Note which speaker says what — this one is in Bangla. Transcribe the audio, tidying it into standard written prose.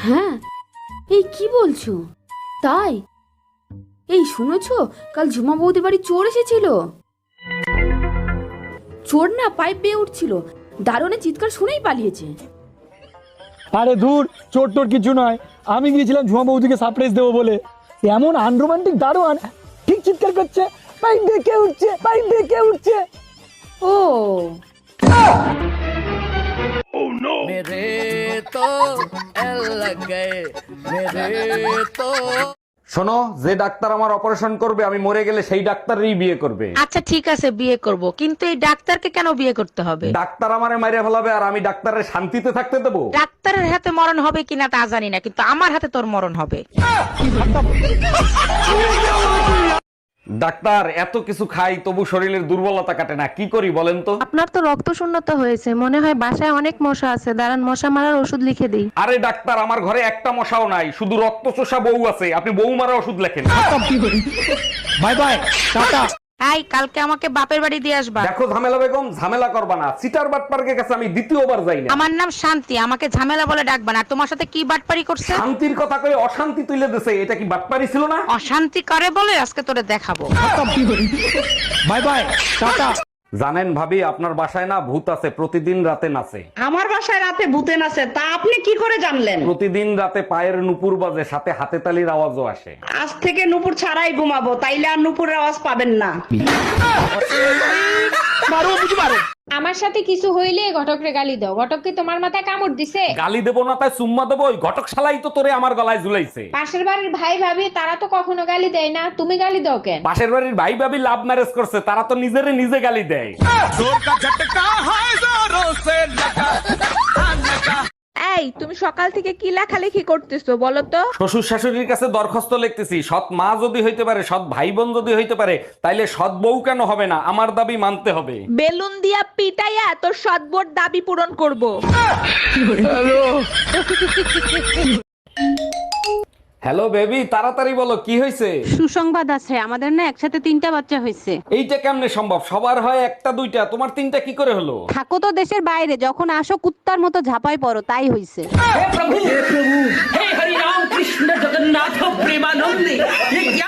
Speaker 1: হ্যাঁ, এই কি বলছো? তাই? এই শুনেছো, কাল ঝুমা বৌদির বাড়ি চোর এসেছিল। চোর না পাইপ বেয়ে উঠছিল, দারোয়ানের চিৎকার শুনেই পালিয়েছে।
Speaker 2: আরে দূর, চোর টোর কিছু নয়। আমি গিয়েছিলাম ঝুমা বৌদিকে সারপ্রাইজ দেবো বলে, এমন আনরোমান্টিক দারোয়ান ঠিক চিৎকার করছে, পাইপ বেঁকে উঠছে, পাইপ বেঁকে উঠছে।
Speaker 1: ও
Speaker 3: मेरे तो एल लग गए मेरे तो।
Speaker 4: শোনো, যে ডাক্তার আমার অপারেশন করবে আমি মরে গেলে সেই ডাক্তারই বিয়ে করবে।
Speaker 5: আচ্ছা ঠিক আছে, বিয়ে করব, কিন্তু এই ডাক্তারকে কেন বিয়ে করতে হবে?
Speaker 4: ডাক্তার আমারে মাইরে ফেলাবে আর আমি ডাক্তারের শান্তিতে থাকতে দেবো?
Speaker 5: ডাক্তারের হাতে মরণ হবে কিনা তা জানি না, কিন্তু আমার হাতে তোর মরণ হবে।
Speaker 4: ডাক্তার, এত কিছু খাই তবু শরীরের দুর্বলতা কাটে না, কি করি বলেন তো?
Speaker 6: আপনার তো রক্ত শূন্যতা হয়েছে, মনে হয় বাসায় অনেক মশা আছে, দাঁড়ান মশা মারার ওষুধ লিখে দিই।
Speaker 4: আরে ডাক্তার, আমার ঘরে একটা মশাও নাই, শুধু রক্ত চোষা বউ আছে, আপনি বউ মারা ওষুধ লেখেন।
Speaker 2: Bye bye, tata.
Speaker 5: এই কালকে আমাকে বাপের বাড়ি দিয়ে আসবা।
Speaker 4: দেখো ঝামেলা বেগম, ঝামেলা করবা না। সিটার বাটপার্কের কাছে আমি দ্বিতীয়বার যাই না।
Speaker 5: আমার নাম শান্তি, আমাকে ঝামেলা বলে ডাকবা না। আর তোমার সাথে কি বাটপারি করছে?
Speaker 4: শান্তির কথা কই অশান্তি তুলে দিছে, এটা কি বাটপারি ছিল না?
Speaker 5: অশান্তি করে বলে আজকে তোরে দেখাবো।
Speaker 2: Bye bye, tata.
Speaker 4: জানেন ভাবি, আপনার বাসায় না ভূত আছে, প্রতিদিন রাতে নাচে।
Speaker 7: আমার বাসায় রাতে ভূতে নাচে, তা আপনি কি করে জানলেন?
Speaker 4: প্রতিদিন রাতে পায়ের নুপুর বাজে, সাথে হাতে তালির আওয়াজও আসে।
Speaker 7: আজ থেকে নুপুর ছাড়াই ঘুমাবো, তাইলে আর নুপুরের আওয়াজ পাবেন না।
Speaker 8: আমার সাথে কিছু হইলে ঘটকরে গালি দাও। ঘটক কি তোমার মাথায় কামড় দিছে?
Speaker 4: গালি দেবো না তাই চুম্মা দেবো? ওই ঘটক শালাই তো তোরে আমার গলায় ঝুলাইছে।
Speaker 8: পাশের বাড়ির ভাই ভাবি তারা তো কখনো গালি দেয় না, তুমি গালি দাও কেন?
Speaker 4: পাশের বাড়ির ভাই ভাবি লাভ ম্যারেজ করছে, তারা তো নিজেরে নিজে গালি দেয়।
Speaker 6: এই তুমি সকাল থেকে কি লেখালেখি করতেছো বলো তো?
Speaker 4: শ্বশুর শাশুড়ির কাছে দরখাস্ত লিখতেছি, সৎ মা যদি হইতে পারে, সৎ ভাই বোন যদি হইতে পারে, তাইলে সৎ বউ কেন হবে না? আমার দাবি মানতে হবে।
Speaker 6: বেলুন দিয়া পিটাইয়া তোর সদবোর দাবি পূরণ করব।
Speaker 4: হ্যালো বেবি, তাড়াতাড়ি বলো কি হয়েছে?
Speaker 9: সুসংবাদ আছে, আমাদের না একসাথে 3টা বাচ্চা হয়েছে।
Speaker 4: এইটা কেমনে সম্ভব? সবার হয় একটা দুইটা, তোমার 3টা কি করে হলো?
Speaker 9: থাকো তো দেশের বাইরে, যখন আসো কুত্তার মতো ঝাপাই পড়ো, তাই হইছে।
Speaker 3: हे हरि राम कृष्ण जगन्नाथ प्रेमानंदी।